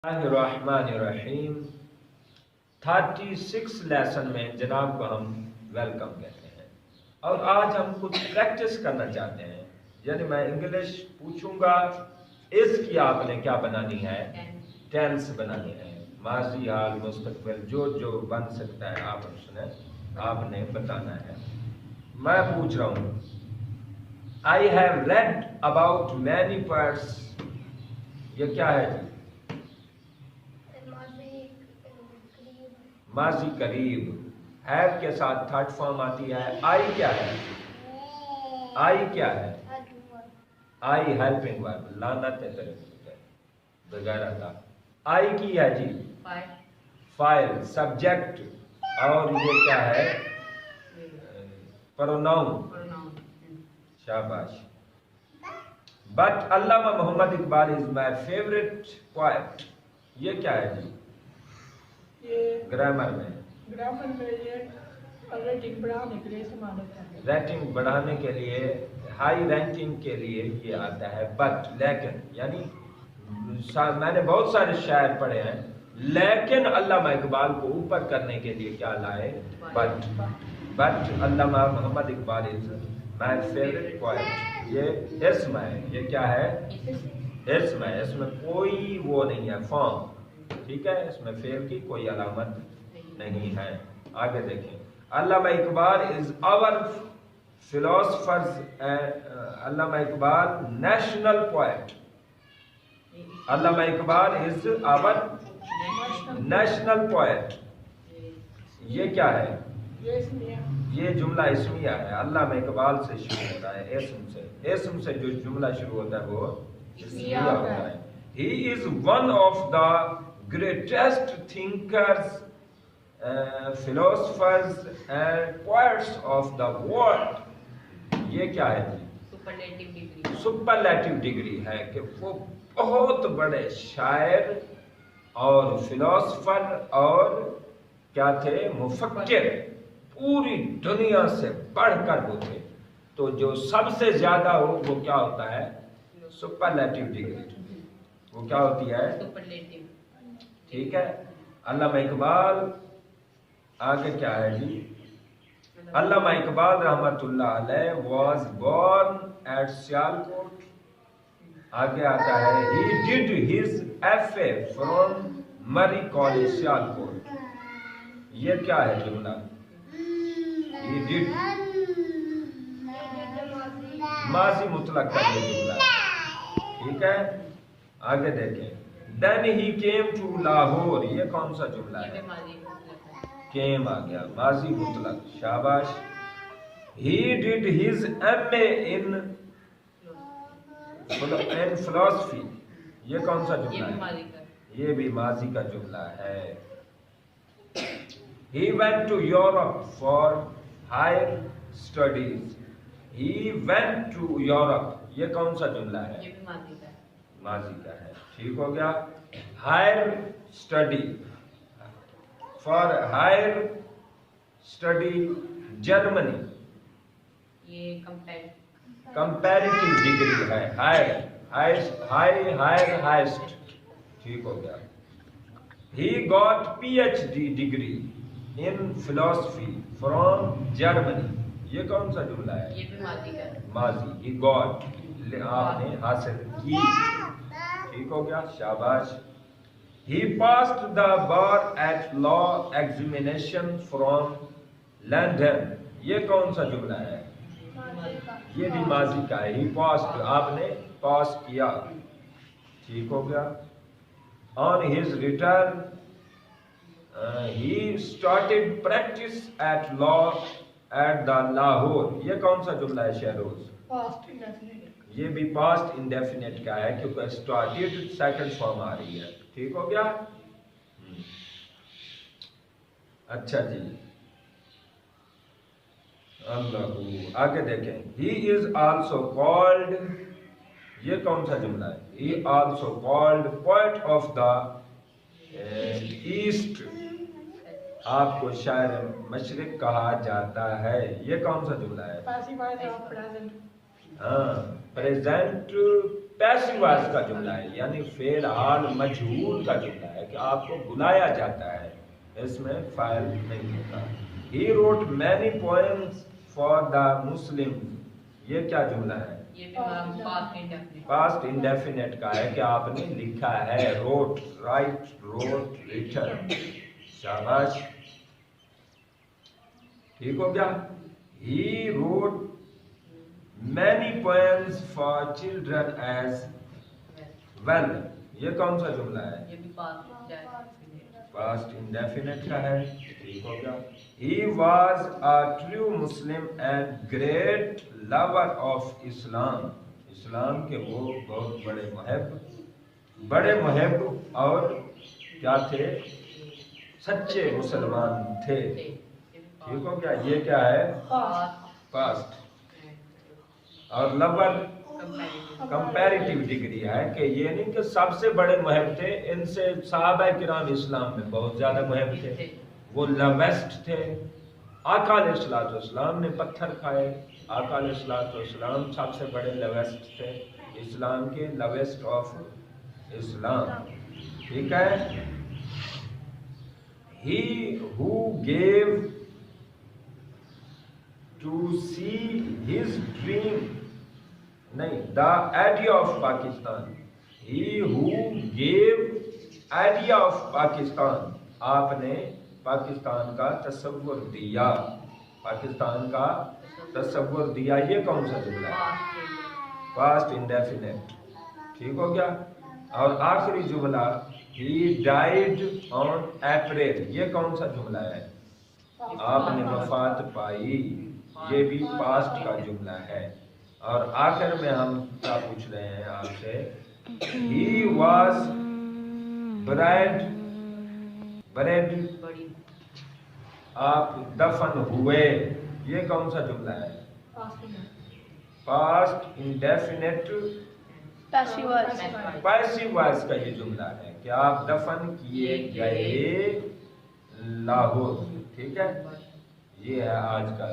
الرحمن الرحیم 36 لیسن میں جناب کو ہم ویلکم کہتے ہیں اور آج ہم کچھ پریکٹس کرنا چاہتے ہیں. یعنی میں انگلش پوچھوں گا، اس کی آپ نے کیا بنانی ہے؟ ٹینس بنانی ہے. ماضی، حال، مستقبل جو بن سکتا ہے آپ نے بتانا ہے. میں پوچھ رہا ہوں I have read about many poets. یہ کیا ہے جی؟ ماضی قریب. ہیو کے ساتھ تھرڈ فارم آتی ہے. آئی کیا ہے؟ آئی کیا ہے؟ آئی ہیلپنگ ورب. لعنت ہے تیرے بغیر تھا. آئی کی ہے جی فائل سبجیکٹ. اور یہ کیا ہے؟ پروناؤن. شاباش. But Allama Muhammad Iqbal is my favourite point. یہ کیا ہے جی؟ گرامر میں یہ ریٹنگ بڑھانے کے لیے استعمال ہوتا ہے. ریٹنگ بڑھانے کے لیے، ہائی رینکنگ کے لیے یہ آتا ہے. بٹ لیکن، یعنی میں نے بہت سارے شاعر پڑھے ہیں لیکن علامہ اقبال کو اوپر کرنے کے لیے کیا لائے؟ But Allama Muhammad Iqbal is my favourite point. یہ اسم ہے. یہ کیا ہے؟ اسم ہے. اس میں کوئی وہ نہیں ہے فارم. ٹھیک ہے، اس میں فعل کی کوئی علامت نہیں ہے. آگے دیکھیں. علامہ اقبال از آور فلاسفرز. علامہ اقبال نیشنل پوائٹ. علامہ اقبال از آور نیشنل پوائٹ. یہ کیا ہے؟ یہ جملہ اسمیہ ہے. علامہ اقبال سے شروع ہوتا ہے اسم سے جو جملہ شروع ہوتا ہے وہ اسمیہ ہوتا ہے. He is one of the greatest thinkers, philosophers and poets of the world. یہ کیا ہے جی؟ سپرلیٹو ڈگری ہے کہ وہ بہت بڑے شاعر اور فلاسفر اور کیا تھے؟ مفکر. پوری دنیا سے بڑھ کر وہ تھے. تو جو سب سے زیادہ ہو وہ کیا ہوتا ہے؟ Superlative degree. وہ کیا ہوتی ہے؟ ٹھیک ہے. علامہ اقبال آگے کیا ہے جی؟ علامہ اقبال رحمۃ اللہ علیہ واز بورن ایٹ سیالکوٹ. آگے آتا ہے he did his FA from Murray college Sialkot. یہ کیا ہے جملہ؟ he did ماضی مطلق کا یہ جملہ ہے. ٹھیک ہے. آگے دیکھیں. Then he came to Lahore. یہ کون سا جملہ ہے؟ came آ گیا ماضی مطلق. شاباش. He did his MA in philosophy. یہ کون سا جملہ ہے؟ یہ بھی ماضی کا جملہ ہے. He went to Europe for higher studies. He went to Europe. یہ کون سا جملہ ہے؟ ماضی کا ہے. ٹھیک ہو گیا. Higher study for higher study Germany. یہ کمپیریٹیو ڈگری ہے. ہائیسٹ. ٹھیک ہو گیا. He got PhD degree in philosophy from Germany. یہ کون سا جملہ ہے؟ یہ بھی ماضی کا ہے. ماضی. ہی گاٹ آپ نے حاصل کی. ٹھیک ہو گیا. شاباش. He passed the bar at law examination from London. یہ کون سا جملہ ہے؟ یہ بھی ماضی کا ہے. He passed آپ نے پاس کیا. ٹھیک ہو گیا. On his return he started practice at law at the Lahore. یہ کون سا جملہ ہے شہروز؟ یہ بھی پاسٹ انڈیفینٹ کا ہے کیونکہ اسٹارٹیڈ سیکنڈ فارم آ رہی ہے. ٹھیک ہو گیا. اچھا جی. اللہ آگے دیکھیں. He is also called. یہ کون سا جملہ ہے؟ He also called poet of the East. آپ کو شاعر مشرق کہا جاتا ہے. یہ کون سا جملہ ہے؟ ہاں پریزنٹ پیسو وائس کا جملہ ہے، یعنی فعل حال مجہول کا جملہ ہے کہ آپ کو بلایا جاتا ہے، اس میں فاعل نہیں ہوتا۔ He wrote many poems for the Muslim, یہ کیا جملہ ہے؟ یہ بھی پاسٹ انڈیفینٹ پاسٹ انڈیفینٹ کا ہے کہ آپ نے لکھا ہے، روٹ، رائٹ، روٹ، ریٹن، شاباش، ٹھیک ہو گیا؟ He wrote many poems for children as well، یہ کون سا جملہ ہے؟ یہ بھی پاسٹ انڈیفینٹ پاسٹ انڈیفینٹ کا ہے، ٹھیک ہو گیا؟ He was a true Muslim and great lover of Islam، اسلام کے وہ بہت بڑے محب اور کیا تھے؟ سچے مسلمان تھے، ٹھیک ہو گیا؟ یہ کیا ہے؟ پاسٹ۔ اور لور کمپیریٹیو ڈگری ہے کہ یہ نہیں کہ سب سے بڑے محب تھے، ان سے صحابہ کرام اسلام میں بہت زیادہ محب تھے، وہ لویسٹ تھے۔ آقا علیہ الصلوۃ والسلام نے پتھر کھائے، آقا علیہ الصلوۃ والسلام سب سے بڑے لویسٹ تھے، اسلام کے لویسٹ آف اسلام، ٹھیک ہے؟ He who gave to see his dream، نہیں، the idea of Pakistan، he who gave idea of Pakistan، آپ نے پاکستان کا تصور دیا، پاکستان کا تصور دیا، یہ کون سا جملہ ہے؟ پاسٹ انڈیفینٹ، ٹھیک ہو گیا؟ اور آخری جملہ he died on April، یہ کون سا جملہ ہے؟ آپ نے وفات پائی، یہ بھی پاسٹ کا جملہ ہے۔ اور آخر میں ہم کیا پوچھ رہے ہیں آپ سے؟ He was buried، آپ دفن ہوئے، یہ کون سا جملہ ہے؟ پاسٹ انڈیفینٹ پیسو وائس کا یہ جملہ ہے کہ آپ دفن کیے گئے لاہور، ٹھیک ہے؟ یہ ہے آج کا